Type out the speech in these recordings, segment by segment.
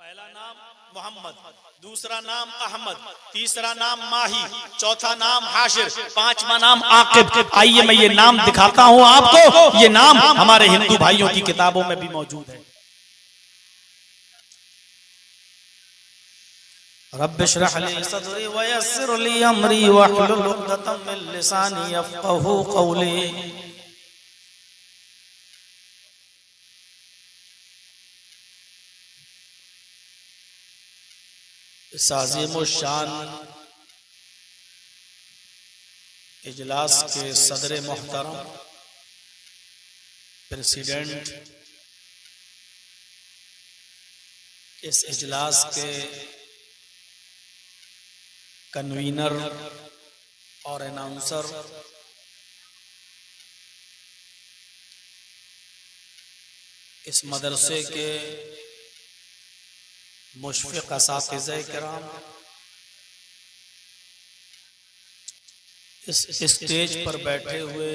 पहला नाम मोहम्मद, दूसरा नाम अहमद, तीसरा नाम माही, चौथा नाम हाशिर, पांचवा नाम आकिब। आइए मैं ये नाम दिखाता हूं आपको। ये नाम हमारे हिंदू भाइयों की किताबों में भी मौजूद है। रब्बि इश्रह ली सदरी व यस्सिर ली अमरी वहलुल उक़दतम मिन लिसानी यफ़क़हू क़ौली। इस अज़ीम शान इजलास के सदर मोहतरम, प्रेसिडेंट, इस इजलास के कन्वीनर और अनाउंसर, इस मदरसे के मुशफ़िक़ असातिज़े किराम, इस स्टेज पर बैठे हुए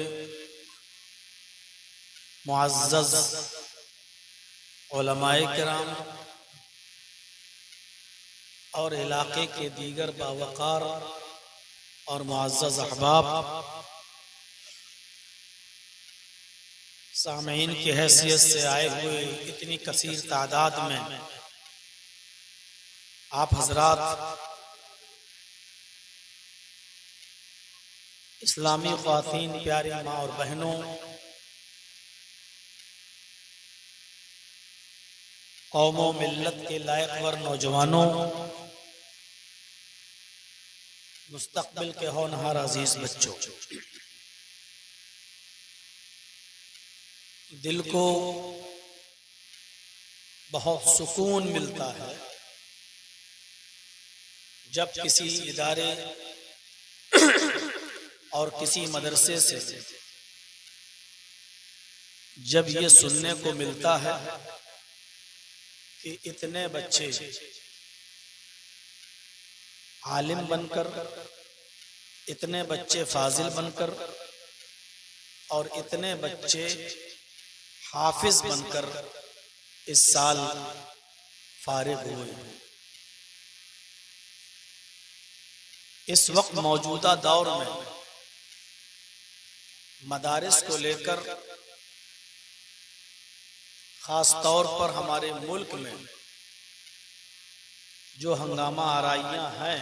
मुअज़्ज़ज़ उलमाए किराम और इलाके के दीगर बावकार और मुअज़्ज़ज़ अहबाब, सामीन की हैसियत से आए हुए इतनी कसीर तादाद में आप हजरात, इस्लामी ख़वातीन, प्यारी माँ और बहनों, कौमों मिल्लत के लायकवर नौजवानों, मुस्तक़बिल के होनहार अजीज बच्चों, दिल को बहुत सुकून मिलता है जब किसी इदारे और किसी मदरसे से जब ये सुनने को मिलता है कि इतने बच्चे आलिम बनकर, इतने बच्चे फाजिल बनकर और इतने बच्चे हाफिज बनकर इस साल फारिग हुए। इस वक्त मौजूदा दौर में मदारिस को लेकर खास तौर पर हमारे मुल्क में जो हंगामा आराइयां हैं,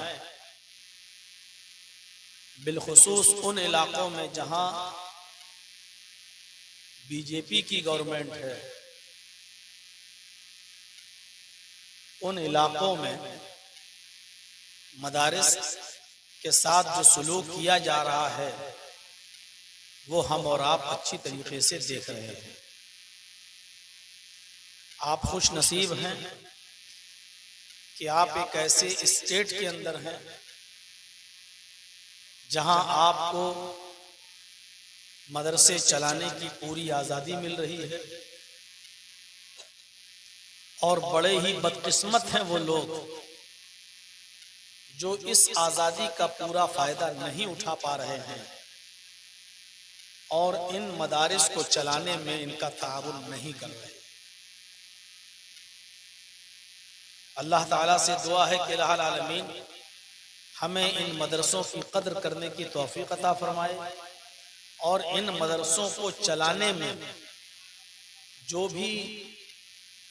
बिलखुसूस उन इलाकों में जहां बीजेपी की गवर्नमेंट है, उन इलाकों में मदारिस के साथ जो सलूक किया जा रहा है वो हम और आप अच्छी तरीके से देख रहे हैं। आप खुश नसीब हैं कि आप एक ऐसे स्टेट के अंदर हैं जहां आपको मदरसे चलाने की पूरी आज़ादी मिल रही है। और बड़े ही बदकिस्मत हैं वो लोग जो इस आज़ादी का पूरा फायदा नहीं उठा पा रहे हैं और इन मदारिस को चलाने में इनका ताउन नहीं कर रहे। अल्लाह ताला से दुआ है कि इलाहुल आलमीन हमें इन मदरसों की कद्र करने की तौफीक अता फरमाए और इन मदरसों को चलाने में जो भी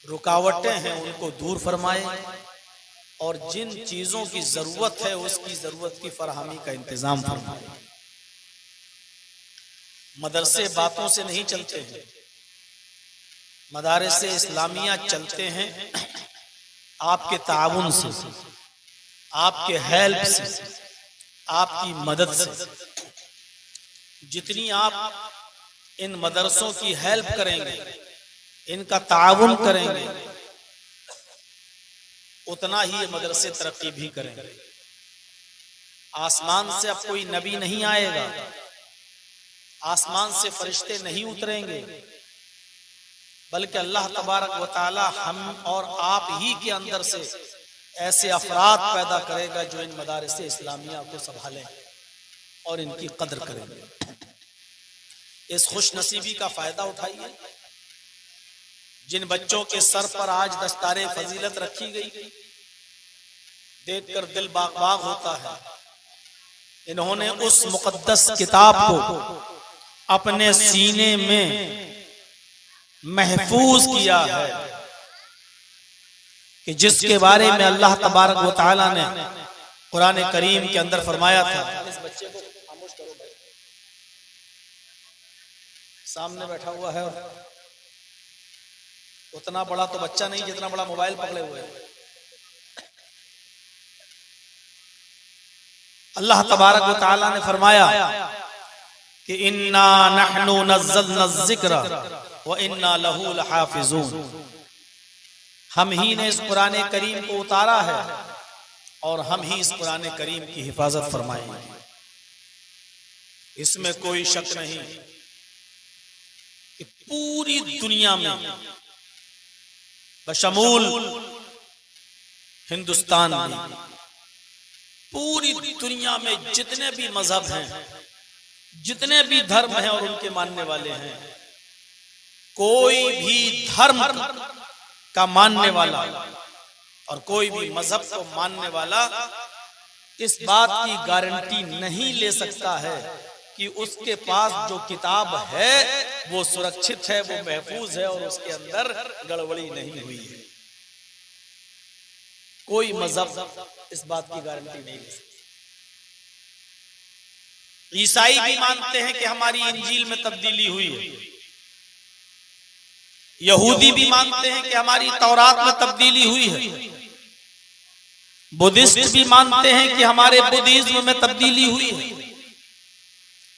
रुकावटें हैं उनको दूर फरमाए और जिन चीज़ों की ज़रूरत है उसकी ज़रूरत की फराहमी का इंतज़ाम फरमाए। मदरसे बातों से नहीं चलते हैं, मदारिसे इस्लामिया चलते हैं आपके ताउन से, आपके हेल्प से, आपकी मदद से। जितनी आप इन मदरसों की हेल्प करेंगे, इनका ताउन करेंगे, उतना ही ये मदरसे तरक्की भी करेंगे। आसमान से अब कोई नबी नहीं आएगा, आसमान से फरिश्ते नहीं उतरेंगे, बल्कि अल्लाह तबारक व तआला हम और आप ही के अंदर से ऐसे अफराद पैदा करेगा जो इन मदारिसे इस्लामिया को संभालें और इनकी कद्र करेंगे। इस खुश नसीबी का फायदा उठाइए। जिन बच्चों के सर पर आज दस्तारे फजीलत रखी गई, देखकर दिल बाग बाग होता है। इन्होंने उस मुकद्दस किताब को अपने सीने में महफूज किया है कि जिसके बारे में अल्लाह तबारक व तआला ने कुरान करीम के अंदर फरमाया था। इस बच्चे को खामोश करो भाई, सामने बैठा हुआ है और उतना बड़ा तो बच्चा नहीं जितना बड़ा मोबाइल पकड़े हुए है। अल्लाह तबारक व तआला ने फरमाया कि इन्ना नहनु नज़्ज़लना ज़िक्र व इन्ना लहू लहाफ़िज़ून। हम ही ने इस कुरान करीम को उतारा है और हम ही इस कुरान करीम की हिफाजत फरमाएंगे। इसमें कोई शक नहीं कि पूरी दुनिया में बशमूल हिंदुस्तान में पूरी दुनिया में जितने भी मजहब हैं, जितने भी धर्म हैं और उनके मानने वाले हैं, कोई भी धर्म का मानने वाला और कोई भी मजहब को मानने वाला इस बात की गारंटी नहीं ले सकता है कि उसके पास जो किताब है वो सुरक्षित है, वो महफूज है और उसके अंदर गड़बड़ी नहीं हुई है। कोई मजहब इस बात की गारंटी नहीं ले सकता। ईसाई भी मानते हैं कि हमारी इंजील में तब्दीली हुई है, यहूदी भी मानते हैं कि हमारी तौरात में तब्दीली हुई है, बुद्धिस्ट भी मानते हैं कि हमारे बुद्धिज्म में तब्दीली हुई है,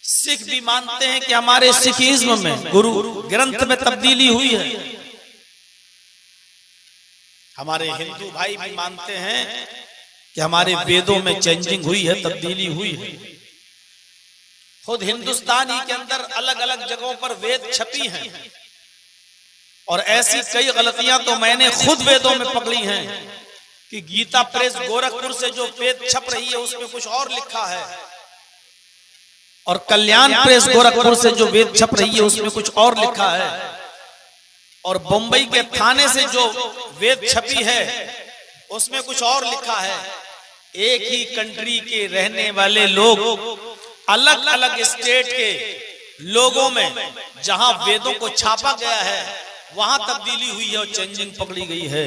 सिख भी मानते हैं कि हमारे सिखिज्म में गुरु ग्रंथ में तब्दीली हुई है, हमारे हिंदू भाई भी मानते हैं कि हमारे वेदों में चेंजिंग हुई है, तब्दीली हुई है। खुद हिंदुस्तान ही के अंदर अलग अलग जगहों पर वेद छपी हैं और ऐसी कई गलतियां तो मैंने खुद वेदों में पकड़ी हैं कि गीता प्रेस गोरखपुर से जो वेद छप रही है उसमें कुछ और लिखा है और कल्याण प्रेस गोरखपुर से जो वेद छप रही है उसमें कुछ और लिखा है और बंबई के थाने से जो वेद छपी है उसमें कुछ और लिखा है। एक ही कंट्री के रहने वाले लोग अलग अलग स्टेट के लोगों में जहां वेदों को छापा गया है वहां तब्दीली हुई है और चेंजिंग पकड़ी गई है।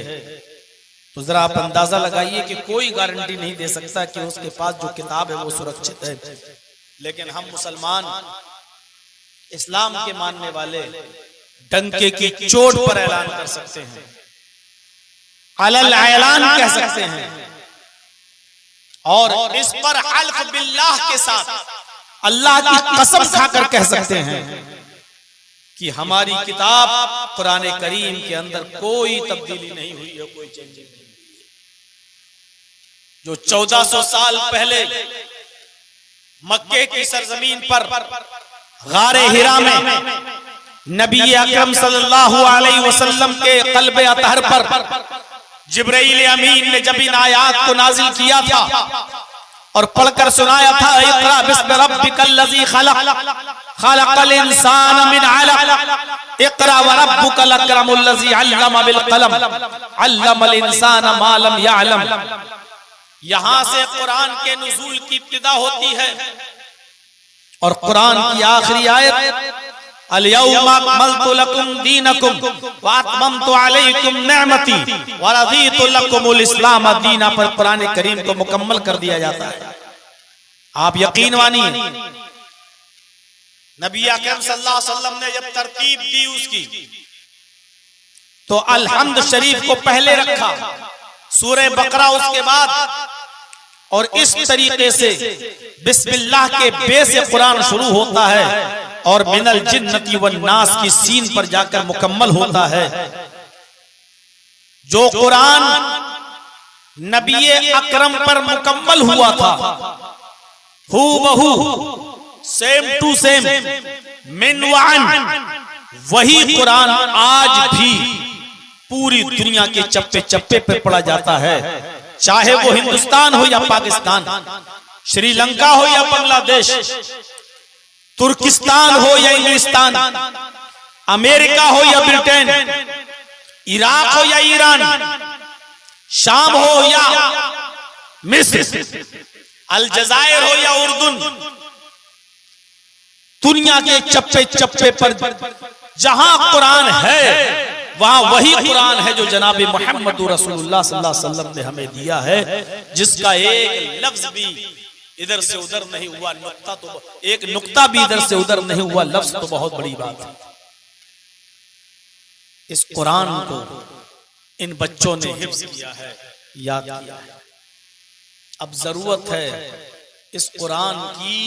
तो जरा आप अंदाजा लगाइए कि कोई गारंटी नहीं दे सकता कि उसके पास जो किताब है वो सुरक्षित है। लेकिन हम मुसलमान इस्लाम के मानने वाले डंके की चोट पर ऐलान कर सकते हैं, अलल ऐलान कह सकते हैं और इस पर हल्फ बिल्लाह के साथ अल्लाह की कसम खाकर कह सकते हैं कि हमारी किताब कुरान करीम के अंदर कोई तब्दीली नहीं हुई है, कोई चेंजिंग नहीं हुई है। जो 1400 साल पहले मक्के की सरजमीन पर गारे हिरा में नबी अकरम सल्लल्लाहु अलैहि वसल्लम के क़ल्ब अतहर पर जिब्राइल अमीन ने जब इन आयात को नाजिल किया था और पढ़कर सुनाया था, इक़रा बिस्मि रब्बिकल्लज़ी खलक़ खलक़ल इंसान मिन अलक़ इक़रा व रब्बुकल अकरमुल्लज़ी अल्लम बिल कलम अल्लमल इंसान मा लम यअलम। यहां से कुरान के नुज़ूल की इब्तिदा होती है और कुरान की आखिरी आयत अल यौमा अकमलतु लकुम दीनकुम व अतममतु अलैकुम निअमती व रज़ीतु लकुमुल इस्लाम दीना पर कुरान करीम को मुकम्मल कर दिया जाता है। आप यकीन मानिए नबी अकरम सल्लल्लाहु अलैहि वसल्लम ने जब तरतीब दी उसकी तो अल-हम्द शरीफ को पहले रखा, सूरह बकरा उसके बाद और इस तरीके से बिस्मिल्लाह के बे से कुरान शुरू होता है और मिनल जिन्नति वन नास की सीन पर जाकर मुकम्मल होता है। जो कुरान नबी अकरम पर मुकम्मल हुआ था हू बहू सेम टू सेम मिन वन, वही कुरान आज भी पूरी दुनिया के चप्पे चप्पे पे पढ़ा जाता है, चाहे वो हिंदुस्तान हो या पाकिस्तान, श्रीलंका हो या बांग्लादेश, तुर्किस्तान हो या इंग्लिस्तान, अमेरिका हो या ब्रिटेन, इराक हो या ईरान, शाम हो या मिस्र, अलजायर हो या उर्दून, दुनिया के चप्पे चप्पे पर जहां कुरान है वहां वही कुरान है जो जनाब मोहम्मद रसूलुल्लाह सल्लल्लाहु अलैहि वसल्लम ने हमें दिया है, जिसका एक लफ्ज भी इधर से उधर नहीं हुआ, नुक्ता तो एक नुक्ता भी इधर से उधर नहीं हुआ, लफ्ज तो बहुत बड़ी बात है। इस कुरान को इन बच्चों ने हिफ्ज किया है, याद किया है। अब जरूरत है इस कुरान की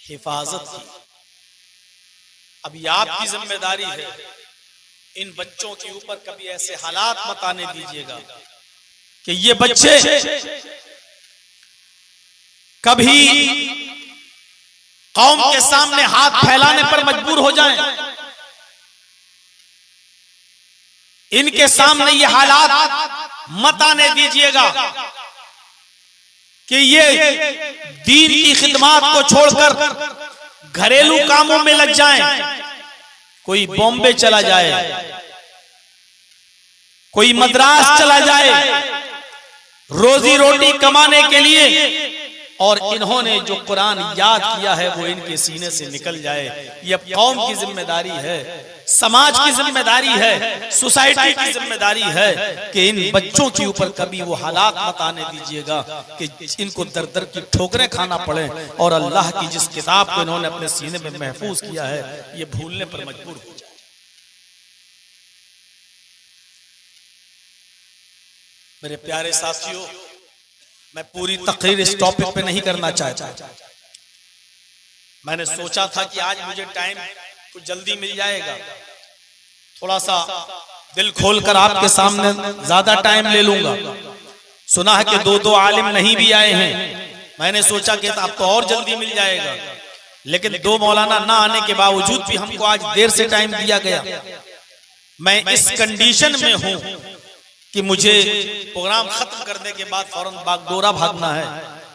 हिफाजत की। अब ये आपकी जिम्मेदारी है, इन बच्चों के ऊपर कभी ऐसे हालात मत आने दीजिएगा कि ये बच्चे कभी कौम के सामने हाथ फैलाने पर मजबूर हो जाएं। इनके सामने ये हालात मत आने दीजिएगा कि ये दीन की खिदमत को छोड़कर घरेलू कामों में लग जाएं। कोई बॉम्बे चला जाए, कोई मद्रास चला जाए रोजी रोटी कमाने के लिए, और इन्होंने जो कुरान याद किया है वो इनके सीने से निकल जाए। ये कौम की जिम्मेदारी है, समाज की जिम्मेदारी है, सोसाइटी की जिम्मेदारी है कि इन बच्चों के ऊपर कभी वो हालात मत आने दीजिएगा कि इनको दर दर की ठोकरें खाना पड़े और अल्लाह की जिस किताब को इन्होंने अपने सीने में महफूज किया है ये भूलने पर मजबूर हो जाए। मेरे प्यारे साथियों, मैं पूरी तकरीर इस टॉपिक पे नहीं करना चाहता। मैंने सोचा था कि आज मुझे टाइम कुछ जल्दी मिल जाएगा, थोड़ा सा दिल खोलकर आपके सामने ज्यादा टाइम ले लूंगा। सुना है कि दो आलिम नहीं भी आए हैं, मैंने सोचा कि अब तो और जल्दी मिल जाएगा, लेकिन दो मौलाना ना आने के बावजूद भी हमको आज देर से टाइम दिया गया। मैं इस कंडीशन में हूं कि मुझे प्रोग्राम खत्म करने के बाद फौरन बागडोरा भागना है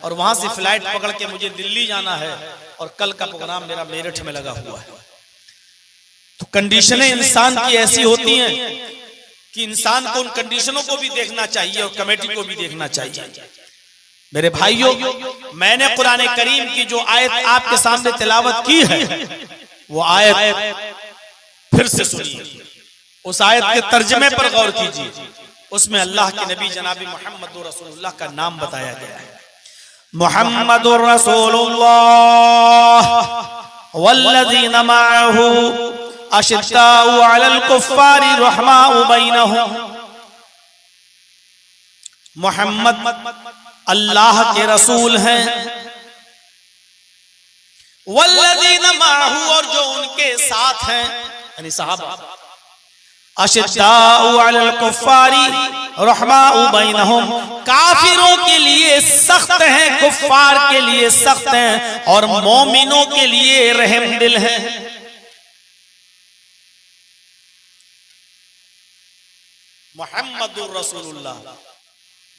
और वहां से फ्लाइट पकड़ के मुझे दिल्ली जाना है, और कल का प्रोग्राम मेरा मेरठ में लगा हुआ है। तो कंडीशनें इंसान की ऐसी होती हैं कि इंसान को उन कंडीशनों को भी देखना चाहिए और कमेटी को भी देखना चाहिए। मेरे भाइयों, मैंने कुरान करीम की जो आयत आपके सामने तिलावत की है वो आयत फिर से सुनिए, उस आयत के तर्जमे पर गौर कीजिए। उसमें अल्लाह के नबी जनाबी मोहम्मद रसूलुल्लाह का नाम बताया गया है। मोहम्मद रसूलुल्लाह वल्लज़ीना मअहू अशिद्दाउ अलल कुफ्फारि रहमाउ बैनहुम। मोहम्मद अल्लाह के रसूल हैं, वल्लज़ीना मअहू और जो उनके साथ हैं यानी सहाबा, अशिद्दाउ अलल कुफ्फारि रहमाउ बैनहुम, काफिरों के लिए सख्त हैं, कुफ्फार के लिए सख्त हैं और मोमिनों के लिए रहमदिल हैं। मुहम्मदुर रसूलुल्लाह,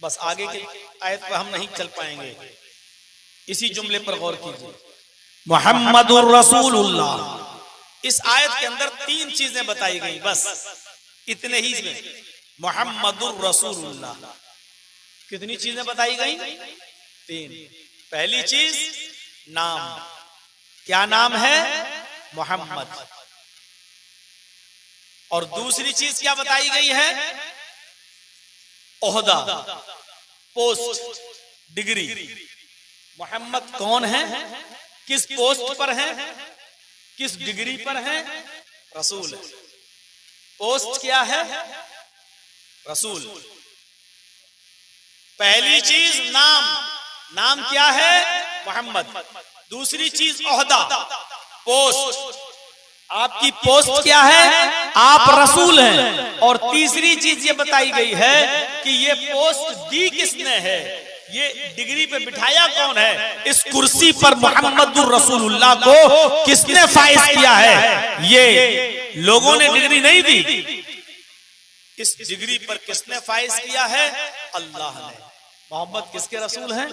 बस आगे की आयत पर हम नहीं चल पाएंगे, इसी जुमले पर गौर कीजिए। मुहम्मदुर रसूलुल्लाह, इस आयत के अंदर तीन चीजें बताई गई, बस इतने ही में। मुहम्मदुर रसूलुल्लाह, कितनी चीजें बताई गई? तीन। पहली चीज नाम, क्या नाम है? मोहम्मद। और दूसरी चीज क्या बताई गई है? ओहदा, पोस्ट, डिग्री। मोहम्मद कौन है, किस पोस्ट पर है, किस डिग्री पर है? रसूल है। पोस्ट क्या है? रसूल। पहली चीज नाम, नाम क्या है? मोहम्मद। दूसरी चीज ओहदा, पोस्ट, आपकी पोस्ट क्या है? आप रसूल हैं। और तीसरी चीज ये बताई गई है कि ये पोस्ट दी किसने है, ये डिग्री पे बिठाया कौन है, इस कुर्सी पर मोहम्मदुर रसूलुल्लाह को किसने फाइज किया है? ये लोगों ने डिग्री नहीं दी, इस डिग्री पर किसने फाइज किया है? अल्लाह ने। मोहम्मद किसके रसूल हैं?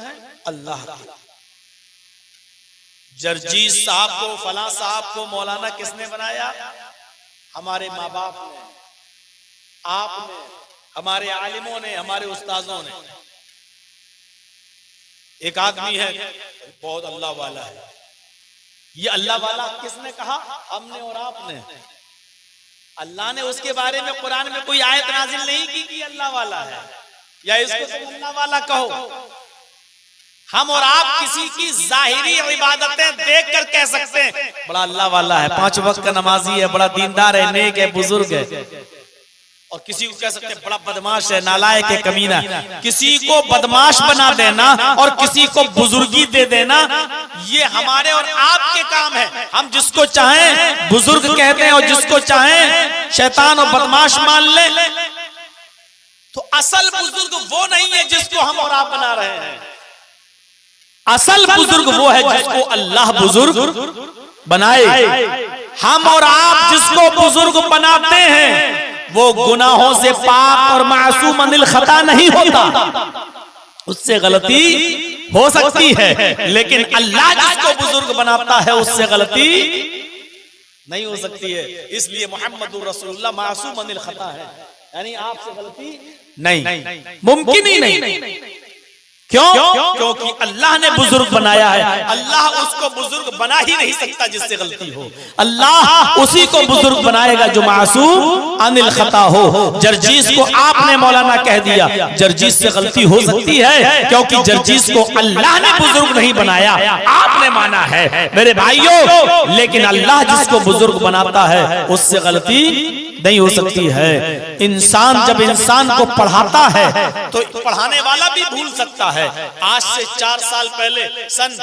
अल्लाह के। जरजीस साहब को, फला साहब को मौलाना किसने बनाया? हमारे माँ बाप ने। आपने, हमारे आलिमों ने, हमारे उस्ताजों ने। एक आदमी है बहुत अल्लाह वाला है, ये अल्लाह वाला किसने कहा? हमने और आपने। अल्लाह ने उसके बारे में कुरान में कोई आयत नाजिल नहीं की कि अल्लाह वाला है, या इसको तुम अल्लाह वाला कहो। हम और आप किसी की जाहिरी इबादतें देख कर कह सकते हैं बड़ा अल्लाह वाला है, 5 वक्त का नमाजी है, बड़ा दीनदार है, नेक है, बुजुर्ग है। और किसी को कह सकते हैं बड़ा बदमाश है, नालायक है, कमीना। किसी को बदमाश बना देना और किसी को बुजुर्गी दे देना, ये हमारे और आपके काम है। हम जिसको चाहें बुजुर्ग कहते हैं और जिसको चाहें शैतान और बदमाश मान ले। तो असल बुजुर्ग वो नहीं है जिसको हम और आप बना रहे हैं। असल बुजुर्ग वो है जिसको अल्लाह बुजुर्ग बनाए। हम और आप जिसको बुजुर्ग बनाते हैं वो गुनाहों से पाक और मासूम अनिल खता नहीं होता। उससे गलती हो सकती है, लेकिन अल्लाह जिसको बुजुर्ग बनाता है उससे गलती नहीं हो सकती है। इसलिए मोहम्मदुर रसूलुल्लाह मासूम अनिल खता है, यानी आपसे गलती नहीं, मुमकिन ही नहीं। क्यों? क्योंकि अल्लाह ने बुजुर्ग बनाया है। अल्लाह उसको बुजुर्ग बना ही नहीं सकता जिससे गलती हो। अल्लाह उसी को बुजुर्ग बनाएगा जो मासूम अनिल खता हो। जर्जीस को आपने मौलाना कह दिया, जर्जीस से गलती हो सकती है क्योंकि जर्जीस को अल्लाह ने बुजुर्ग नहीं बनाया, आपने माना है मेरे भाइयों। लेकिन अल्लाह जिसको बुजुर्ग बनाता है उससे गलती नहीं हो सकती है। इंसान जब इंसान को पढ़ाता है तो पढ़ाने वाला भी भूल सकता है। आज से 4 साल पहले सन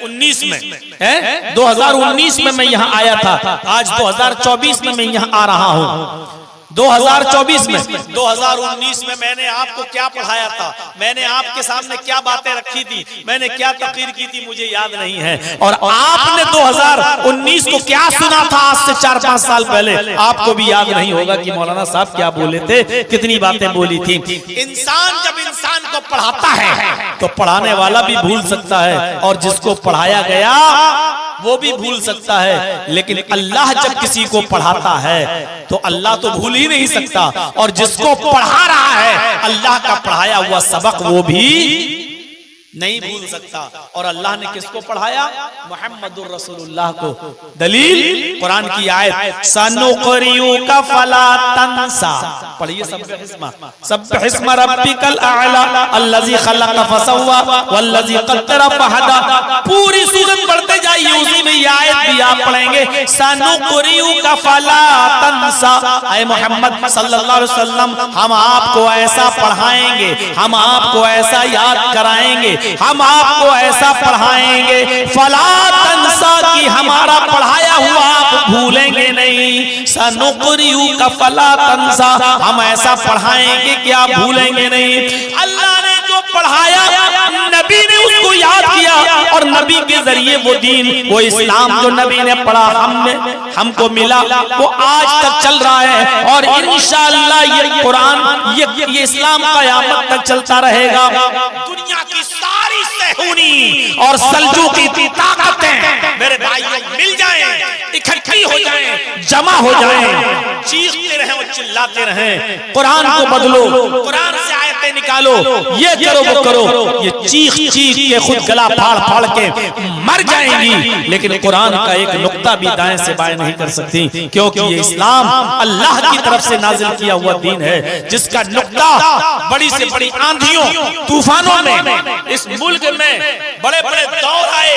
19 में 2019 में मैं यहाँ आया था, आज 2024 में मैं यहाँ आ रहा हूँ। 2024 में 2019 में मैंने आपको क्या पढ़ाया था, मैंने आपके सामने क्या बातें रखी थी, मैंने क्या तकरीर की थी, मुझे याद नहीं है। और आपने 2019 को क्या सुना था आज से 4-5 साल पहले, आपको भी याद नहीं होगा कि मौलाना साहब क्या बोले थे, कितनी बातें बोली थी। इंसान जब इंसान को पढ़ाता है तो पढ़ाने वाला भी भूल सकता है और जिसको पढ़ाया गया वो भी भूल सकता है। लेकिन अल्लाह जब किसी को पढ़ाता है तो अल्लाह तो भूल ही नहीं सकता, और जिसको पढ़ा रहा है अल्लाह का पढ़ाया हुआ सबक वो भी नहीं भूल सकता। और अल्लाह ने किसको पढ़ाया? मुहम्मदुर रसूलुल्लाह को। दलील कुरान की आयत सनुक़रियुका फला तंसा, पढ़िए सब्बिहिस्मा रब्बिकल आला अल्लज़ी खलक़ फसव्वा वल्लज़ी क़द्दर फहदा। पूरी सूरत पढ़ते जाइए, उसी में ये आयत भी आप पढ़ेंगे सनुक़रियुका फला तंसा। ऐ मोहम्मद सल्लल्लाहु अलैहि वसल्लम, हम आपको ऐसा पढ़ाएंगे, हम आपको ऐसा याद कराएंगे, हम आपको ऐसा पढ़ाएंगे फला तंसा कि हमारा पढ़ाया हुआ आप भूलेंगे नहीं। सनुक़रियुका फला तंसा, हम ऐसा पढ़ाएंगे कि आप भूलेंगे नहीं। अल्लाह ने जो पढ़ाया नबी ने उसको याद किया, और नबी के जरिए वो दीन, वो इस्लाम जो नबी ने पढ़ा हमको मिला, वो आज तक चल रहा है। और इंशाअल्लाह ये कुरान, ये इस्लाम क़यामत तक चलता रहेगा। दुनिया की सारी सहूनी और सल्जूकी ताकतें मेरे भाइयों मिल जाएं, इकट्ठी हो जाएं, जमा हो जाएं, चीखते रहें और चिल्लाते रहें, कुरान को बदलो, कुरान से आयतें निकालो, ये करो वो करो, ये चीख चीख के खुद गला फाड़ फाड़ के मर जाएंगी, लेकिन कुरान का एक नुक्ता भी दाएं से बाएं नहीं कर सकती, क्योंकि ये इस्लाम अल्लाह की तरफ से नाजिल किया हुआ दीन है, जिसका नुक्ता बड़ी से बड़ी आंधियों तूफानों में इस मुल्क में बड़े बड़े दौर आए,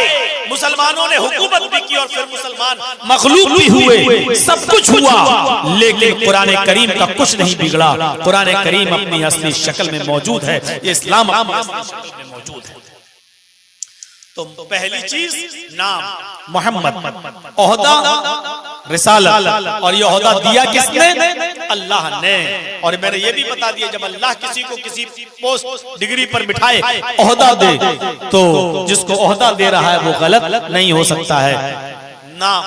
मुसलमानों ने हुकूमत भी की और फिर मुसलमान मखलूक भी हुए, सब कुछ हुआ, लेकिन कुरान करीम का कुछ नहीं बिगड़ा। कुरान करीम अपनी असली शक्ल में मौजूद है, ये इस्लाम अपनी असली शक्ल में मौजूद है। तो पहली चीज नाम मोहम्मद, ओहदा रिसालत, और ये ओहदा दिया किसने? अल्लाह ने। और मैंने ये भी बता दिया, जब अल्लाह किसी को किसी पोस्ट डिग्री पर बिठाए, ओहदा दे, तो जिसको ओहदा दे रहा है वो गलत नहीं हो सकता है। नाम,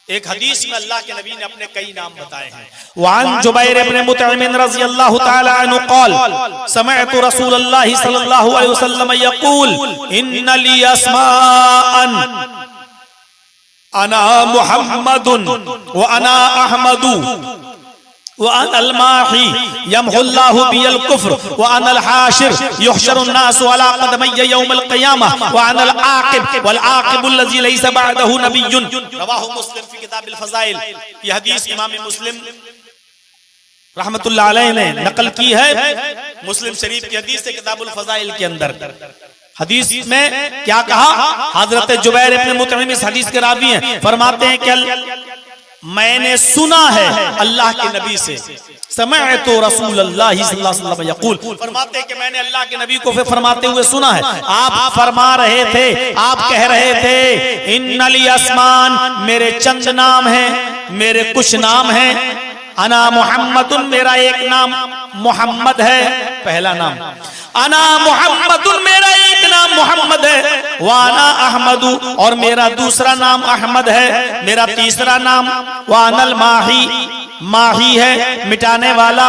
एक हदीस में अल्लाह के नबी ने अपने कई नाम बताए हैं। वान जुबैर इब्न मुतइम रज़ियल्लाहु तआला अन्हु क़ाल समिअतु रसूलल्लाह सल्लल्लाहु अलैहि वसल्लम यक़ूल इन्न ली अस्माअन अना मुहम्मदुन व अना अहमदु व अनल माही यमहुल्लाहु बियल कुफ्र व अनल हाशिर युहशरुन नासु अला क़दमैय यौमल क़ियामह व अनल आक़िब वल आक़िबुल लज़ी लैसा बअदहु नबिय्युन। रवाहु मुस्लिम फी किताबिल फ़ज़ाइल। यह हदीस इमाम मुस्लिम रहमतुल्लाह अलैह ने नकल की है मुस्लिम शरीफ की हदीस है किताबुल फ़ज़ाइल के अंदर। हदीस में क्या कहा? हजरत जुबैर इब्न मुतइम इस हदीस के रावी हैं, फरमाते हैं कि मैंने सुना है अल्लाह के नबी से, समिअतु रसूलल्लाह सल्लल्लाहु अलैहि वसल्लम यक़ूल, फरमाते हैं कि मैंने अल्लाह के नबी को फरमाते हुए सुना है। आप फरमा रहे थे, आप कह रहे थे इन्नली अस्मान, मेरे चंद नाम हैं, मेरे कुछ नाम हैं। अना मुहम्मदुन, मेरा एक नाम मोहम्मद है, पहला नाम। अना मुहम्मदुन, मेरा एक नाम मोहम्मद है। वाना अहमदु, और मेरा दूसरा नाम अहमद है। मेरा तीसरा नाम वानल माही, माही है मिटाने वाला,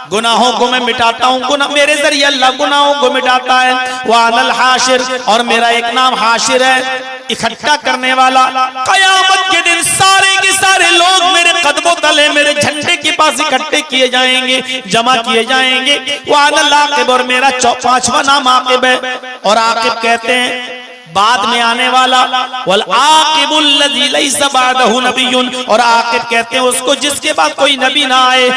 गुनाहों को मैं मिटाता हूँ, गुनाह मेरे जरिए अल्लाह गुनाहों को मिटाता है। वानल हाशिर, और मेरा एक नाम हाशिर है, इकट्ठा करने वाला। कयामत के दिन सारे के सारे लोग मेरे कदमों तले, मेरे झंडे के पास इकट्ठे किए जाएंगे, जमा किए जाएंगे। वानल आकिब, और मेरा पांचवा नाम आकिब है। और आकिब कहते हैं बाद में आने वाला। वल आकिबुल लज़ी लैसा बअदहु नबिय्युन, और आकिब कहते हैं उसको जिसके बाद कोई नबी ना आए।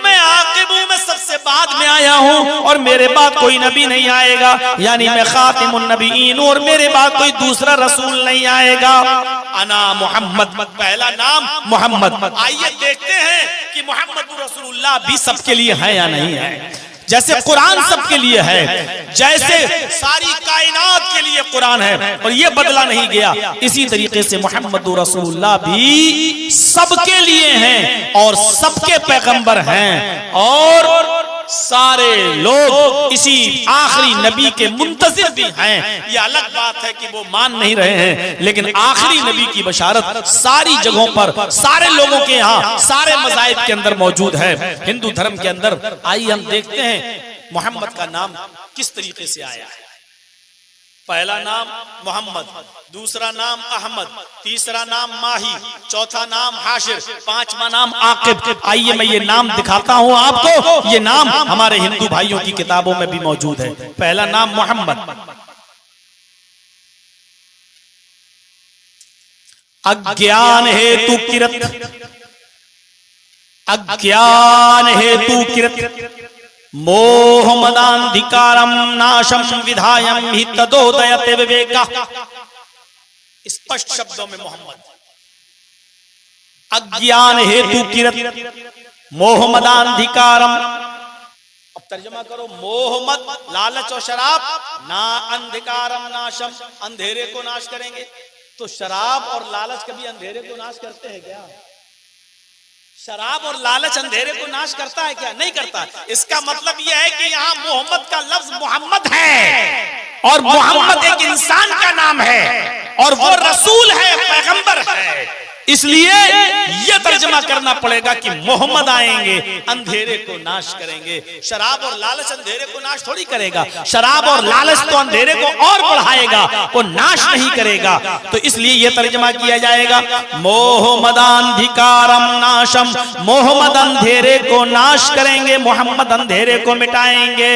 मैं आकिब हूं, मैं सबसे बाद में आया हूं और मेरे बाद कोई नबी नहीं आएगा, यानी मैं खातिमुन नबीयीन हूं और मेरे बाद कोई दूसरा रसूल नहीं आएगा। अना मोहम्मद, पहला नाम मोहम्मद। आइए देखते हैं कि मोहम्मद रसूलुल्लाह भी सबके लिए है या नहीं है। जैसे कुरान सबके लिए है, जैसे सारी कायनात के लिए कुरान है और ये बदला नहीं गया, इसी तरीके से मोहम्मद रसूलुल्लाह भी सबके लिए हैं और सबके पैगंबर हैं। और सारे लोग इसी आखिरी नबी के मुंतज़िर भी हैं। ये अलग बात है कि वो मान नहीं रहे हैं, लेकिन आखिरी नबी की बशारत सारी जगहों पर, सारे लोगों के यहाँ, सारे मज़ाहिब के अंदर मौजूद है। हिंदू धर्म के अंदर आइए हम देखते हैं मोहम्मद का नाम किस तरीके से आया है। पहला नाम मोहम्मद, दूसरा नाम अहमद, तीसरा नाम माही, चौथा नाम हाशिर, पांचवा नाम आकिब। आइए मैं ये नाम दिखाता हूं आपको। ये नाम हमारे हिंदू भाइयों की किताबों में भी मौजूद है। पहला नाम मोहम्मद। अज्ञान हेतु किरत, अज्ञान हेतु किरत मोहमदांधिकारम नाशम विधायम हि तदोदयते विवेका। स्पष्ट शब्दों में मोहम्मद, अज्ञान हेतु किरत मोहमदांधिकारम। अब तर्जुमा करो, मोहम्मद लालच और शराब, ना अंधिकारम नाशम, अंधेरे को नाश करेंगे। तो शराब और लालच कभी अंधेरे को नाश करते हैं क्या? शराब और लालच अंधेरे को नाश करता है क्या? नहीं करता। इसका मतलब यह है कि यहाँ मोहम्मद का लफ्ज मोहम्मद है और मोहम्मद एक इंसान का नाम है और वो रसूल है, पैगंबर है। इसलिए यह तर्जमा करना पड़ेगा कि मोहम्मद आएंगे, अंधेरे को नाश करेंगे। शराब और लालच अंधेरे को नाश थोड़ी करेगा। शराब और लालच तो अंधेरे को और बढ़ाएगा, वो नाश नहीं करेगा। तो इसलिए यह तर्जमा किया जाएगा मोहम्मदांधिकारम नाशम, मोहम्मद अंधेरे को नाश करेंगे, मोहम्मद अंधेरे को मिटाएंगे।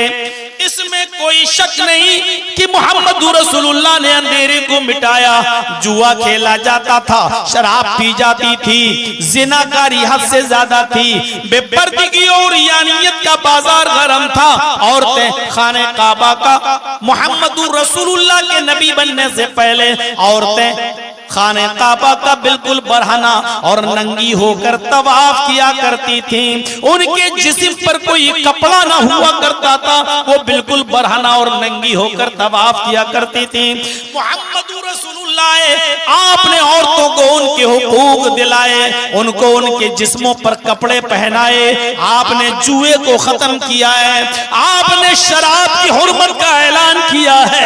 इसमें कोई शक नहीं कि मोहम्मद रसूलुल्लाह ने अंधेरे को मिटाया। जुआ खेला जाता था, शराब पी जाती थी, जिनाकारी हद से ज्यादा थी, बेपर्दगी और यानियत का बाजार गरम था। औरतें खाने काबा का, मोहम्मद रसूलुल्लाह के नबी बनने से पहले औरतें खाने काबा का बिल्कुल बरहना और नंगी होकर तवाफ किया करती थी। उनके जिस्म पर कोई कपड़ा ना हुआ करता था, वो बिल्कुल बरहना और नंगी होकर तवाफ किया करती थी। मोहम्मद रसूलुल्लाह आपने औरतों को उनके हुकूक दिलाए, उनको उनके जिस्मों पर कपड़े पहनाए, आपने जुए को खत्म किया है, आपने शराब की हुर्मत का ऐलान किया है,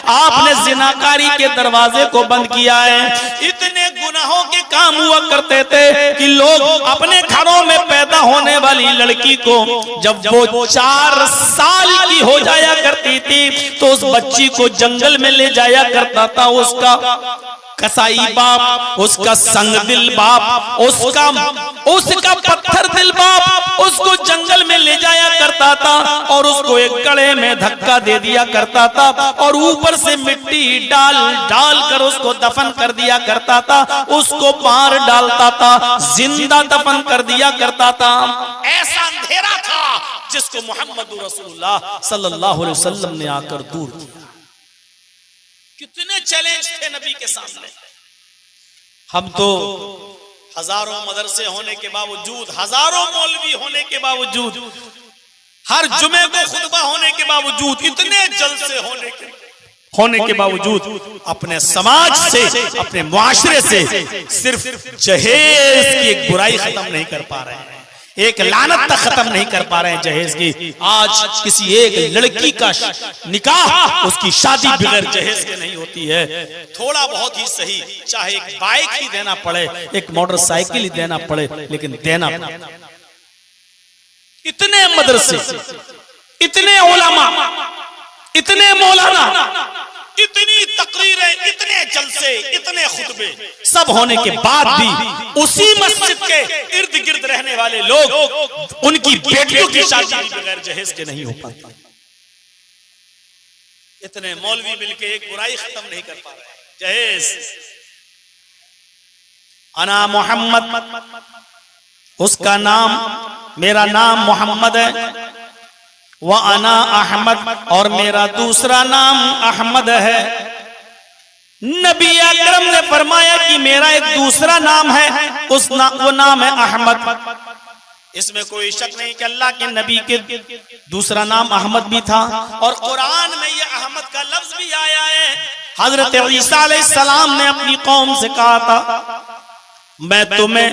आपने जिनाकारी के दरवाजे को बंद किया है। इतने गुनाहों के काम हुआ करते थे कि लोग अपने घरों में पैदा होने वाली लड़की को जब वो 4 साल की हो जाया करती थी तो उस बच्ची को जंगल में ले जाया करता था, उसका कसाई बाप, उसका संग दिल बाप, उसका पत्थर दिल बाप उसको जंगल में ले जाया करता था और उसको एक गड्ढे में धक्का दे दिया करता था और ऊपर से मिट्टी डाल कर उसको दफन कर दिया करता था, उसको मार डालता था, जिंदा दफन कर दिया करता था। ऐसा अंधेरा था जिसको मोहम्मद रसूलुल्लाह सल्लल्लाहु अलैहि वसल्लम ने आकर दूर किया। कितने चैलेंज थे नबी के सामने। हम तो हजारों मदरसे होने के बावजूद, हजारों मौलवी होने के बावजूद, हर जुमे को खुतबा होने के बावजूद, इतने जलसे होने के बावजूद अपने समाज से, अपने मुआशरे से सिर्फ जहेज की एक बुराई खत्म नहीं कर पा रहे हैं, एक लानत तक खत्म नहीं कर पा रहे हैं जहेज की। आज किसी एक लड़की का निकाह, उसकी शादी बगैर जहेज के नहीं होती है। थोड़ा बहुत ही सही, चाहे एक बाइक ही देना पड़े, एक मोटरसाइकिल ही देना पड़े, लेकिन देना पड़े। इतने मदरसे, इतने उलमा, इतने मौलाना, इतनी तकरीरें, इतने जलसे, इतने खुतबे, सब होने के बाद भी उसी मस्जिद के इर्द गिर्द रहने वाले लोग, उनकी बेटियों की शादी बगैर जहेज के नहीं हो पाती। इतने मौलवी मिलके एक बुराई खत्म नहीं कर पा रहे। जहेज, अना मोहम्मद, उसका नाम, मेरा नाम मोहम्मद है, व अना अहमद, और मेरा दूसरा नाम अहमद है। नबी अकरम ने फरमाया कि मेरा एक दूसरा नाम है, वो नाम है अहमद। इसमें कोई शक नहीं कि अल्लाह के नबी के दूसरा नाम अहमद भी था और कुरान में ये अहमद का लफ्ज भी आया है। हजरत ईसा अलैहिस्सलाम ने अपनी कौम से कहा था, मैं तुम्हें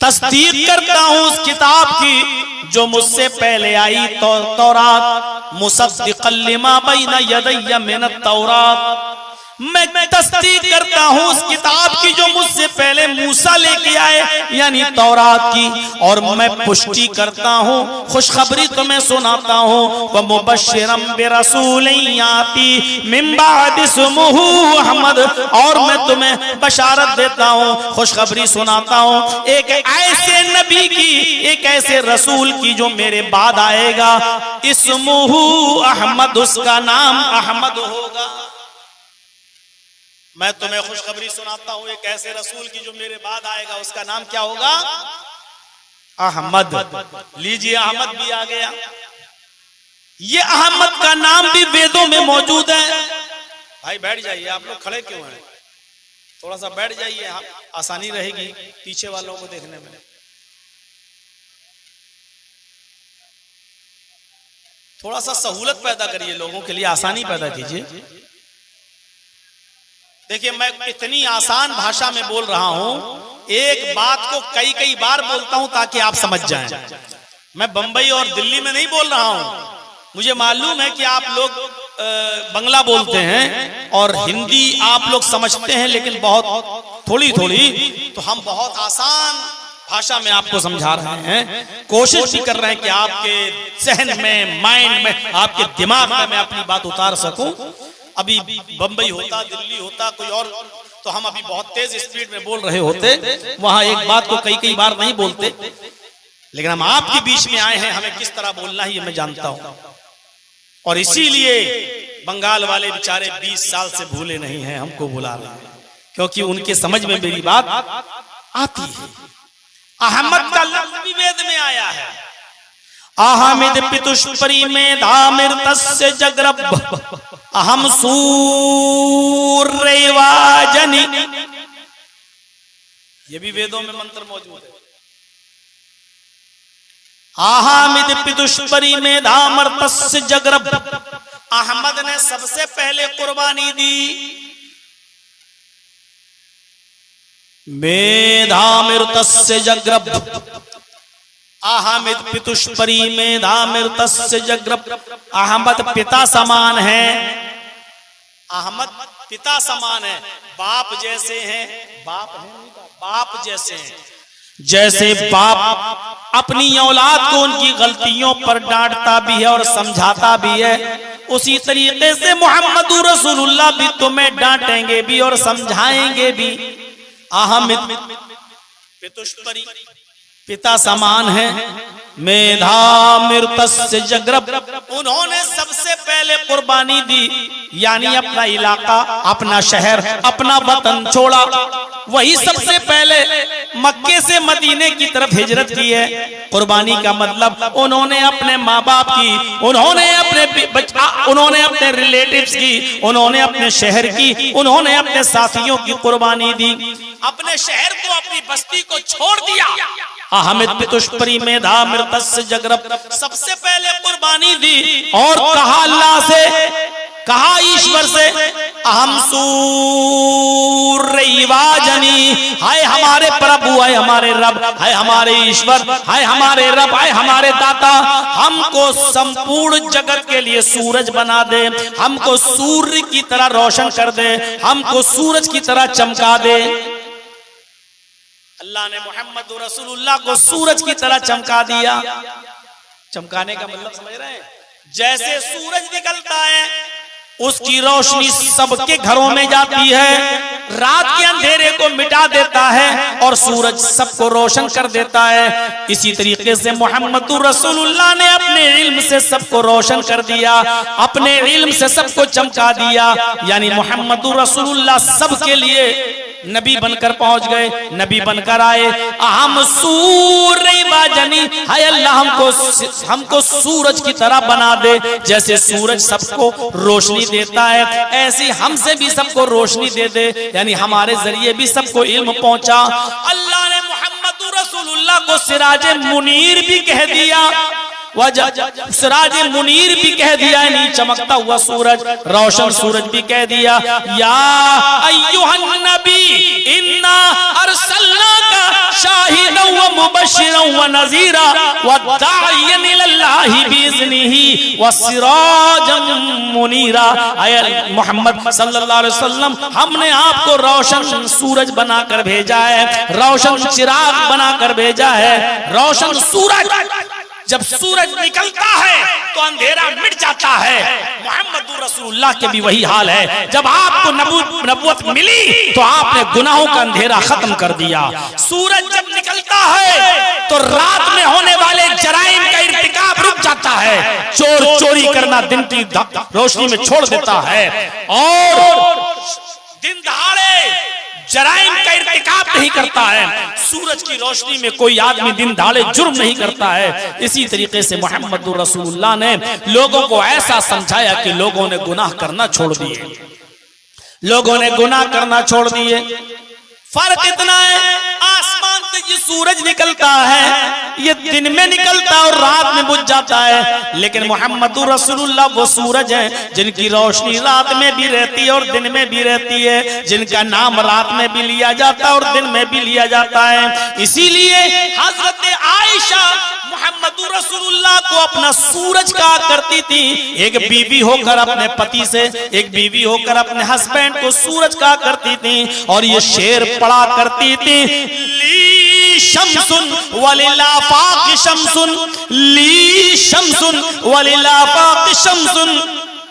तस्दीक करता हूं उस किताब की जो मुझसे पहले आई, तौरात, मुसद्दिक़न लिमा बैना यदैया मिनत तौरात। मैं तस्दीक करता हूं उस किताब की जो मुझसे पहले मूसा लेके आए, यानी तौरात की, और मैं पुष्टि करता हूं, खुशखबरी तुम्हें सुनाता हूं, व मुबश्शिरम बिरसूलिन याती मिन बाद इस्मुहु अहमद, और मैं तुम्हें बशारत देता हूं, खुशखबरी सुनाता हूं एक ऐसे नबी की, एक ऐसे रसूल की जो मेरे बाद आएगा, इस्मुहु अहमद, उसका नाम अहमद होगा। मैं तुम्हें खुशखबरी सुनाता हूं एक ऐसे रसूल की जो मेरे बाद आएगा, उसका नाम क्या होगा? अहमद। लीजिए, अहमद भी आ गया। ये अहमद का नाम भी वेदों में मौजूद है। भाई बैठ जाइए, आप लोग खड़े क्यों हैं? थोड़ा सा बैठ जाइए, आसानी रहेगी पीछे वालों को देखने में। थोड़ा सा सहूलत पैदा करिए, लोगों के लिए आसानी पैदा कीजिए। देखिए, मैं इतनी आसान भाषा में बोल रहा हूं, एक बात को कई बार बोलता हूं ताकि आप समझ जाएं। मैं बंबई और दिल्ली में नहीं बोल रहा हूं। मुझे मालूम है कि आप लोग बंगला बोलते हैं और हिंदी आप लोग समझते हैं, लेकिन बहुत थोड़ी, तो हम बहुत आसान भाषा में आपको समझा रहे हैं। कोशिश भी कर रहे हैं कि आपके जहन में, माइंड में, आपके दिमाग में मैं अपनी बात उतार सकूं। अभी बंबई होता, दिल्ली होता, कोई और, तो हम अभी बहुत तेज स्पीड में बोल रहे होते। वहां एक बात को कई बार नहीं बोलते, लेकिन हम आपके बीच में आए हैं, हमें किस तरह बोलना है ये मैं जानता हूं। और इसीलिए बंगाल वाले बेचारे 20 साल से भूले नहीं हैं, हमको बुला रहे हैं, क्योंकि उनके समझ में मेरी बात आती है। अहमद का लफ्ज भी वेद में आया है। अहमद पितुष्परी में धामिर तस्य जगरब अहम सूर्यवाजनी, ये भी वेदों में मंत्र मौजूद है। अहमद पितुष्परी में धामर तस्य जगरब, अहमद ने सबसे पहले कुर्बानी दी। मेधामिर तस्य जगरब, अहमद पितुष्परी में धामिर तस्य जगरब, अहमद पिता समान है। अहमद पिता समान है, बाप जैसे हैं, बाप जैसे हैं। जैसे बाप अपनी औलाद को उनकी गलतियों पर डांटता भी है और समझाता भी है, उसी तरीके से मोहम्मद रसूलुल्लाह भी तुम्हें डांटेंगे भी और समझाएंगे भी। अहमित पितुष्परी, पिता समान है, मेधा मृतस्य जग्रब, उन्होंने सबसे पहले कुर्बानी दी, यानी अपना इलाका, अपना शहर, अपना वतन छोड़ा। वही सबसे पहले मक्के से मदीने की तरफ हिजरत की है। कुर्बानी का मतलब उन्होंने अपने माँ बाप की, उन्होंने अपने रिलेटिव्स की, उन्होंने अपने शहर की, उन्होंने अपने साथियों की कुर्बानी दी। अपने शहर को, अपनी बस्ती को छोड़ दिया। अहमित पितुष्परी मेधा मृतस्य जग्रब, सबसे पहले कुर्बानी दी और कहा अल्लाह से, कहा ईश्वर से, अहम सूर्यवाजनी, हाय हमारे प्रभु, हाय हमारे रब, हाय हमारे ईश्वर, हाय हमारे रब, हाय हमारे दाता, हमको संपूर्ण जगत के लिए सूरज बना दे, हमको सूर्य की तरह रोशन कर दे, हमको सूरज की तरह चमका दे। अल्लाह ने मोहम्मद रसूलुल्लाह को सूरज की तरह चमका दिया। चमकाने का मतलब समझ रहे हैं? जैसे सूरज निकलता है उसकी रोशनी सबके घरों में जाती है, रात के अंधेरे को मिटा देता है और सूरज सबको रोशन कर देता है। इसी तरीके से मोहम्मद रसूलुल्लाह ने अपने इल्म से सबको रोशन कर दिया, अपने इल्म से सबको चमका दिया, यानी मोहम्मद रसूलुल्लाह सबके लिए नबी बनकर पहुंच गए, नबी बनकर आए। अहम सूर्यवाजनी, हाय अल्लाह हमको सूरज की तरह बना दे, जैसे सूरज सबको रोशनी देता है ऐसी हमसे भी सबको रोशनी दे दे, यानी हमारे जरिए भी सबको इल्म पहुंचा। अल्लाह ने मोहम्मद रसूलुल्लाह को सिराज मुनीर भी कह दिया, सिराज मुनीर भी कह दिया, यानी चमकता हुआ सूरज, रोशन सूरज भी कह दिया। या अय्युहन नबी इन्ना अरसलनाका शाहिदन व मुबश्शिरन व नज़ीरा व दाइयन इलल्लाहि बिइज़्निही व सिराजन मुनीरा। आया मोहम्मद सल्लल्लाहु अलैहि वसल्लम, हमने आपको रोशन सूरज बनाकर भेजा है, रोशन चिराग बनाकर भेजा है। रोशन सूरज, जब सूरज निकलता है तो अंधेरा मिट जाता है। मोहम्मद रसूलुल्लाह के भी वही हाल है। जब आपको नबूवत मिली तो आपने गुनाहों का अंधेरा खत्म कर दिया। सूरज जब निकलता है तो रात में होने वाले जराइम का इर्तिकाब रुक जाता है, चोर चोरी करना दिन की रोशनी में छोड़ देता है और दिन दहाड़े जराइम का इर्तिकाब नहीं करता है। सूरज की रोशनी में कोई आदमी दिन दहाड़े जुर्म नहीं करता है। इसी तरीके से मोहम्मद रसूलुल्लाह ने लोगों को ऐसा समझाया कि लोगों ने गुनाह करना छोड़ दिए, लोगों ने गुनाह करना छोड़ दिए। फर्क इतना है, आसमान से ये सूरज निकलता है, ये दिन में निकलता है और रात में बुझ जाता है, लेकिन मोहम्मद रसूलुल्लाह वो सूरज है जिनकी रोशनी रात में भी रहती है और दिन में भी रहती है, जिनका नाम रात में भी लिया जाता है और दिन में भी लिया जाता है। इसीलिए हजरत आयशा मोहम्मद रसूलुल्लाह को अपना सूरज कहा करती थी। एक बीवी होकर अपने पति से, एक बीवी होकर अपने हस्बैंड को सूरज कहा करती थी और ये शेर पढ़ा करती थी, ली शम्सुन वलिलाफाक शम्सुन, ली शम्सुन वलिलाफाक शम्सुन,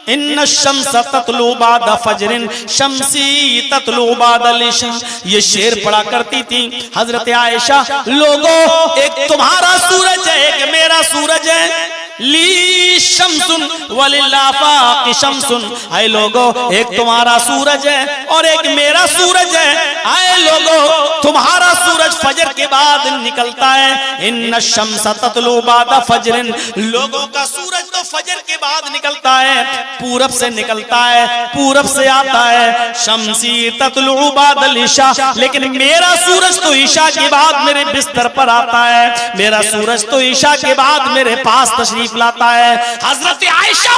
इन्ना शम्स ततलू बाद फजरिन शम्सी ततलू बाद लिशा। ये शेर पढ़ा करती थी हजरत आयशा, लोगों एक तुम्हारा सूरज है, एक मेरा सूरज है, ली शम्सुन वलिलाफाक शम्सुन, आए लोगों एक तुम्हारा सूरज है और एक मेरा सूरज है। आए लोगों तुम्हारा सूरज फजर के बाद निकलता है, इन्ना शम्स ततलू बाद फजरिन, लोगों का सूरज तो फजर के बाद निकलता है, पूरब से निकलता है, पूरब से आता है। शम्सी ततलू बाद इशा, लेकिन मेरा सूरज तो ईशा के बाद मेरे बिस्तर पर आता है, मेरा सूरज तो ईशा के बाद मेरे पास तशरीफ लाता है। हजरत आयशा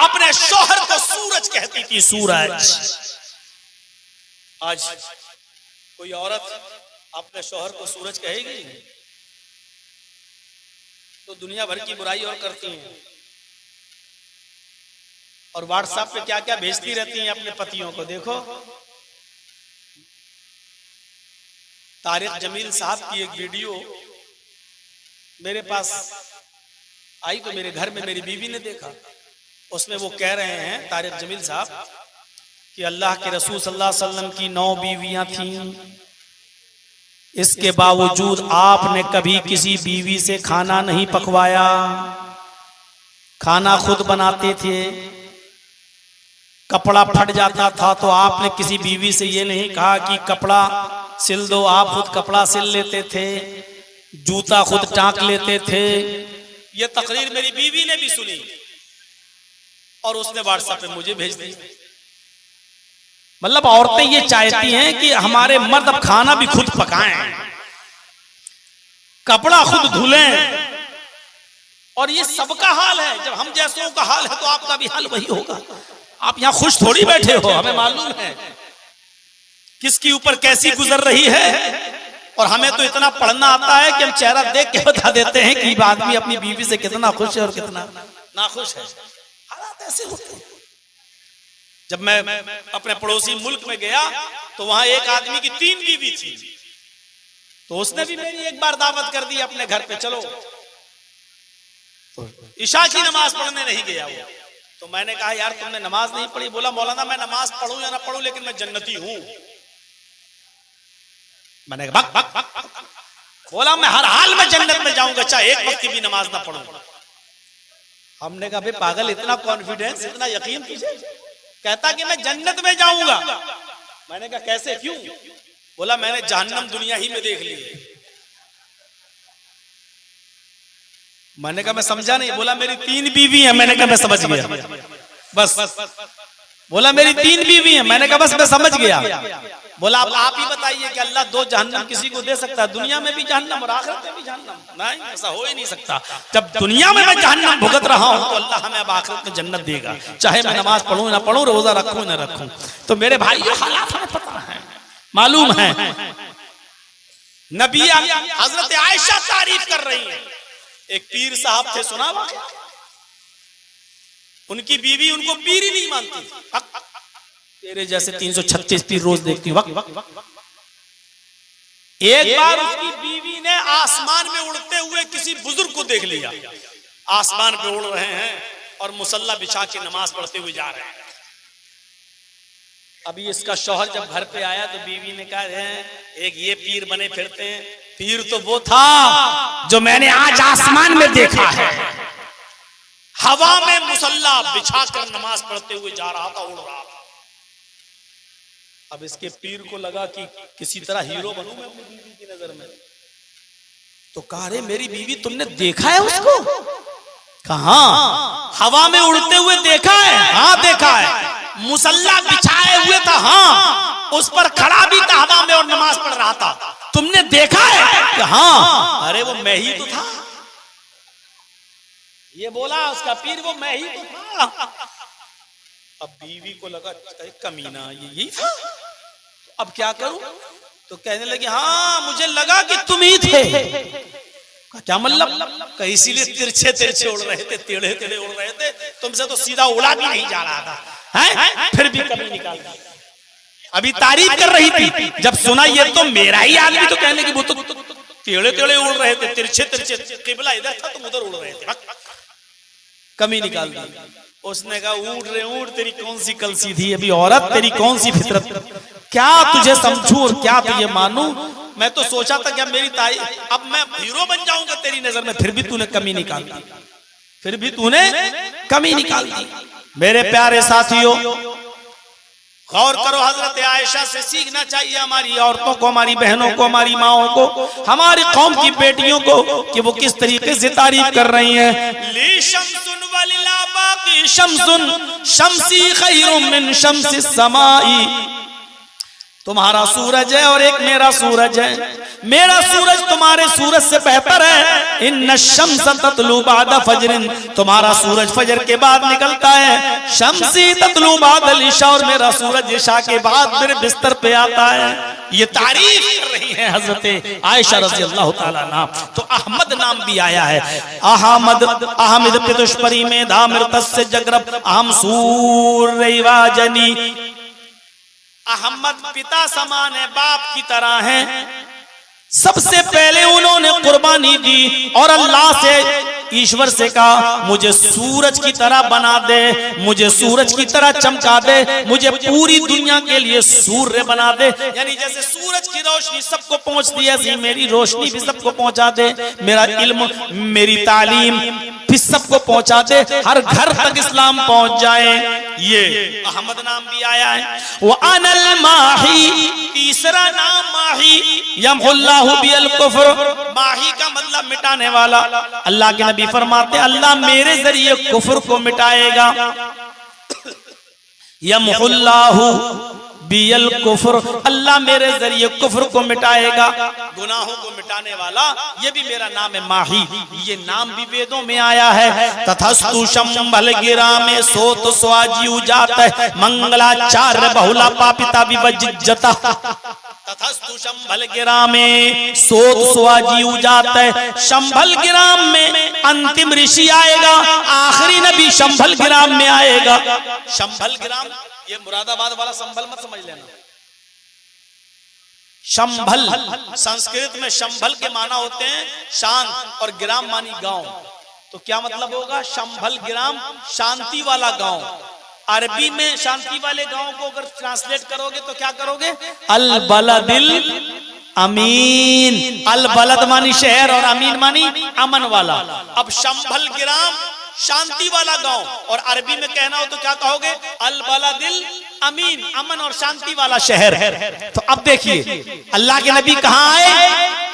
अपने शौहर को सूरज कहती थी, सूरज। आज कोई औरत अपने शौहर को सूरज कहेगी तो दुनिया भर की बुराई और करती हैं और व्हाट्सएप पे क्या क्या भेजती रहती हैं अपने पतियों को। देखो तारिक जमील साहब की एक वीडियो मेरे पास आई तो मेरे घर में मेरी बीवी ने देखा, उसमें वो कह रहे हैं तारिक जमील साहब कि अल्लाह के रसूल सल्लल्लाहु अलैहि वसल्लम की 9 बीवियां थीं, इसके बावजूद आपने कभी किसी बीवी से खाना नहीं पकवाया, खाना खुद बनाते थे। कपड़ा फट जाता था तो आपने किसी बीवी से ये नहीं कहा कि कपड़ा सिल दो, आप खुद कपड़ा सिल लेते थे, जूता खुद टांक लेते थे। ये तकरीर मेरी बीवी ने भी सुनी और उसने व्हाट्सएप पे मुझे भेज दी। मतलब औरतें ये चाहती हैं कि हमारे मर्द अब खाना भी खुद पकाएं, कपड़ा खुद धुलें, और ये सबका हाल है। जब हम जैसों का हाल है तो आपका भी हाल वही होगा। आप यहां खुश थोड़ी बैठे हो, हमें मालूम है किसकी ऊपर कैसी गुजर रही है। और हमें तो इतना पढ़ना आता है कि हम चेहरा देख के बता देते हैं कि आदमी अपनी बीवी से कितना खुश है और कितना नाखुश है। हालात ऐसे होते हैं। जब मैं अपने पड़ोसी मुल्क में गया तो वहां एक आदमी की 3 बीवी थी, तो उसने भी मेरी एक बार दावत कर दी अपने घर पे, चलो। तो ईशा की नमाज पढ़ने नहीं गया वो, तो मैंने कहा यार तुमने नमाज नहीं पढ़ी? बोला मौलाना मैं नमाज पढ़ूं या ना पढ़ूं लेकिन मैं जन्नती हूं। मैंने कहा बक बक बक। बोला मैं हर हाल में जन्नत में जाऊंगा चाहे एक वक्त की भी नमाज ना पढ़ूं। हमने कहा भाई पागल, इतना कॉन्फिडेंस, इतना यकीन तुझे? कहता कि मैं जन्नत में जाऊंगा। मैंने कहा कैसे, क्यों? बोला मैंने जहन्नम दुनिया ही में देख ली। मैंने कहा मैं समझा नहीं। बोला मेरी 3 बीवी हैं। मैंने कहा मैं समझ गया बस। बोला मेरी 3 बीवी हैं। मैंने कहा बस मैं समझ गया। बोला अब आप ही बताइए कि अल्लाह 2 जहन्नम किसी को दे सकता है? दुनिया में भी जहन्नम और आखिरत में भी जहन्नम? नहीं, ऐसा हो ही नहीं सकता। जब दुनिया में मैं जहन्नम भुगत रहा हूं तो अल्लाह हमें अब आखिरत में जन्नत देगा, चाहे मैं नमाज पढ़ूं ना पढ़ूं, रोजा रखूं ना रखूं। तो मेरे भाई हालात हमें पता है, मालूम है। नबी हजरत आयशा तारीफ कर रही है। एक पीर साहब थे, सुना हुआ? उनकी बीवी उनको पीर ही नहीं मानती। तेरे जैसे 336 पीर रोज देखती हूँ। एक बार उसकी बीवी ने आसमान में उड़ते हुए किसी बुजुर्ग को देख लिया। आसमान पे उड़ रहे हैं और मुसल्ला बिछा के नमाज पढ़ते हुए जा रहे हैं। अभी इसका शौहर जब घर पे आया तो बीवी ने कहा एक ये पीर बने फिरते हैं। पीर तो वो था जो मैंने आज आसमान में देखा है, हवा में मुसल्ला बिछाकर नमाज पढ़ते हुए जा रहा था, उड़ रहा था। अब इसके पीर को लगा कि किसी तरह हीरो बनूं मैं अपनी बीवी की नजर में। तो कहा रे मेरी बीवी तुमने देखा है उसको? कहा हवा में उड़ते हुए देखा है? हाँ देखा है। मुसल्ला बिछाए हुए था, हाँ, उस पर खड़ा भी था हवा में और नमाज पढ़ रहा था। तुमने देखा है? हाँ। अरे वो मैं ही तो था। ये बोला उसका पीर, वो मैं ही तो था। अब बीवी को लगा कमीना यही था, अब क्या करूं? तो कहने लगी हाँ मुझे लगा कि तुम ही थे। क्या मतलब? इसीलिए तिरछे तिरछे उड़ रहे थे, टेढ़े टेढ़े उड़ रहे थे, तुमसे तो सीधा उड़ा भी नहीं जा रहा था, है? फिर भी कमी निकाल दी। अभी तारीफ कर रही थी, जब सुना ये तो मेरा ही आदमी, तो कहने की वो तो टेढ़े टेढ़े उड़ रहे थे, तिरछे तिरछे, किबला इधर था तुम उधर उड़ रहे थे, कमी निकाल दी। उसने कहा ऊँट रे ऊँट, तेरी कौन सी कल सीधी, अभी औरत तेरी कौन सी फितरत, क्या तुझे समझूं और क्या तुझे मानूं? मैं तो सोचा था कि मेरी ताई, अब मैं हीरो बन जाऊंगा तेरी नजर में, फिर भी तूने कमी निकाल दी, फिर भी तूने कमी निकाल दी। मेरे प्यारे साथियों, गौर करो, हजरत आयशा से सीखना चाहिए हमारी औरतों को, हमारी बहनों को, हमारी माओं को, हमारी कौम की बेटियों को, कि वो किस तरीके से तारीफ कर रही हैं। ली शम्सुन वलिला बाकी शम्सुन, शम्सी खैरुम मिन शम्सिस समाई। तुम्हारा सूरज है और एक मेरा सूरज है, मेरा सूरज तुम्हारे सूरज से बेहतर है। इन्न शम्स ततलू बाद फजरिन, तुम्हारा सूरज फजर के बाद निकलता है। शम्सी ततलू बाद इशा, और मेरा सूरज इशा के बाद मेरे बिस्तर पे आता है। ये तारीफ कर रही है हजरत आयशा रज़ी अल्लाह ताला अन्हा। तो अहमद नाम भी आया है, अहमद अहमद पितुष्परी में धामृत से जगरब अहम सूरवाजनी। अहमद पिता समान है, बाप की तरह है। सबसे पहले उन्होंने कुर्बानी दी और अल्लाह से ईश्वर से कहा मुझे सूरज की तरह बना दे, मुझे सूरज की तरह चमका दे, मुझे पूरी दुनिया के लिए सूर्य बना दे। यानी जैसे सूरज की रोशनी सबको पहुंचती है ऐसी मेरी रोशनी भी सबको पहुंचा दे, मेरा इल्म मेरी तालीम भी सबको पहुंचा दे, हर घर तक इस्लाम पहुंच जाए। ये अहमद नाम भी आया है। वो अनल माही, तीसरा नाम माही, यमहुल्लाहु बिल कुफ्र, माही का मतलब मिटाने वाला। अल्लाह के नबी फरमाते अल्लाह मेरे जरिए कुफ्र को मिटाएगा। यमहुल्लाहु बिल कुफ्र, अल्लाह मेरे जरिए कुफ्र को मिटाएगा, गुनाहों को मिटाने वाला। ये भी मेरा नाम है माही, ये नाम भी वेदों में आया है। तथस्तु शंभल गिरा में सोत स्वाजी उजात मंगलाचार्य बहुला पापिता विवज्जता। तथस्तु शंभल गिराम में सोत स्वाजी उजात है, शंभल गिराम में अंतिम ऋषि आएगा, आखिरी नबी शंभल गिराम में आएगा। शंभल गिराम ये मुरादाबाद वाला संभल मत समझ लेना। शंभल संस्कृत में शंभल के माना होते हैं शांत और गिराम मानी गांव। तो क्या मतलब होगा? शंभल गिराम शांति वाला गांव। अरबी में शांति वाले गांव को अगर ट्रांसलेट करोगे तो क्या करोगे? अल बलदिल अमीन। अल बलद मानी शहर और अमीन मानी अमन वाला। अब शंभल गिराम शांति वाला गांव, और अरबी में कहना हो तो क्या कहोगे? अल बलदिल अमीन, अमन और शांति वाला शहर। तो अब देखिए अल्लाह के नबी कहाँ आए?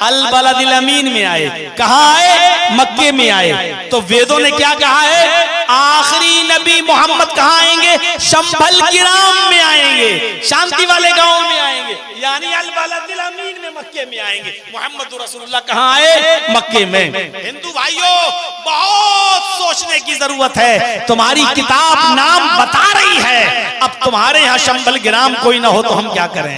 अल बलदिल अमीन में आए। कहाँ आए? मक्के में आए। तो वेदों ने क्या कहा है? आखिरी नबी मोहम्मद कहाँ आएंगे? शंभल गिराम में आएंगे, शांति वाले गांव में आएंगे, यानी अल बलदिल अमीन में मक्के में आएंगे। मोहम्मद रसूलुल्लाह कहाँ आए? मक्के में। हिंदू भाइयों बहुत सोचने की जरूरत है। तुम्हारी किताब नाम बता रही है, अब तुम्हारे यहाँ शंभल गिराम कोई ना हो तो हम क्या करें?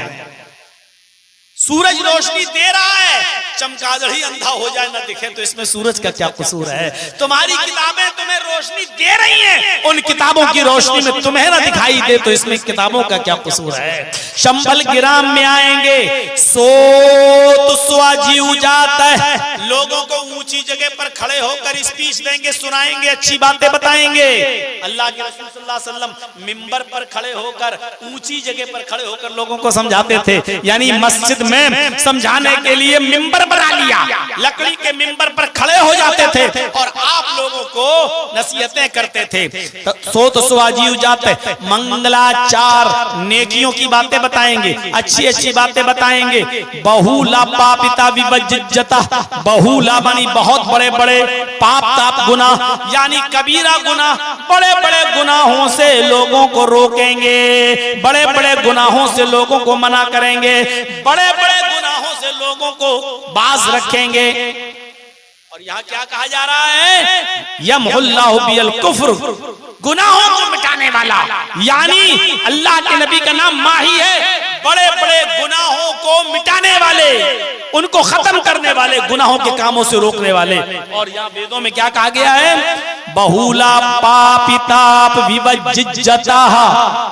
सूरज रोशनी दे रहा है, चमगादड़ ही अंधा हो जाए ना दिखे तो इसमें सूरज का क्या कसूर है? तुम्हारी किताबें तुम्हें रोशनी दे रही हैं, उन किताबों की रोशनी में तुम्हें ना दिखाई दे तो इसमें किताबों का क्या कसूर है? शंभल गिराम में आएंगे, सोत स्वाजी उजात है, लोगों को ऊंची जगह पर खड़े होकर स्पीच देंगे, सुनाएंगे, अच्छी बातें बताएंगे। अल्लाह के रसूल सल्लल्लाहु अलैहि वसल्लम मिंबर पर खड़े होकर, ऊंची जगह पर खड़े होकर लोगों को समझाते थे। यानी मस्जिद में समझाने के लिए मिंबर बना लिया, लकड़ी के मिंबर पर खड़े हो जाते थे और आप लोगों को नसीहतें करते थे। सोत स्वाजी उजात है, मंगलाचार, नेकियों की बातें बताएंगे, अच्छी अच्छी बातें बताएंगे। बहुला पापिता विवज्जता, बहुला मानी बहुत बड़े बड़े, पाप ताप गुनाह यानी कबीरा गुनाह, बड़े बड़े गुनाहों से लोगों को रोकेंगे, बड़े बड़े गुनाहों से लोगों को मना करेंगे, बड़े बड़े गुनाहों से लोगों को बाज रखेंगे। और यहाँ क्या कहा जा रहा है? यमहुल्लाहु बिल कुफ्र, गुनाहों को मिटाने वाला। यानी अल्लाह के नबी का नाम माही है, बड़े बड़े गुनाहों को मिटाने वाले, उनको खत्म करने वाले, गुनाहों के कामों से रोकने वाले। और यहाँ वेदों में क्या कहा गया है? बहुला पापिताप विवज्जता,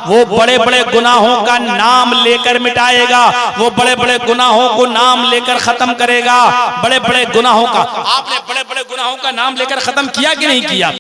वो बड़े बड़े गुनाहों का नाम लेकर मिटाएगा, वो बड़े बड़े गुनाहों को नाम लेकर खत्म करेगा। बड़े बड़े गुनाहों का, आपने बड़े बड़े गुनाहों का नाम लेकर खत्म किया कि नहीं किया?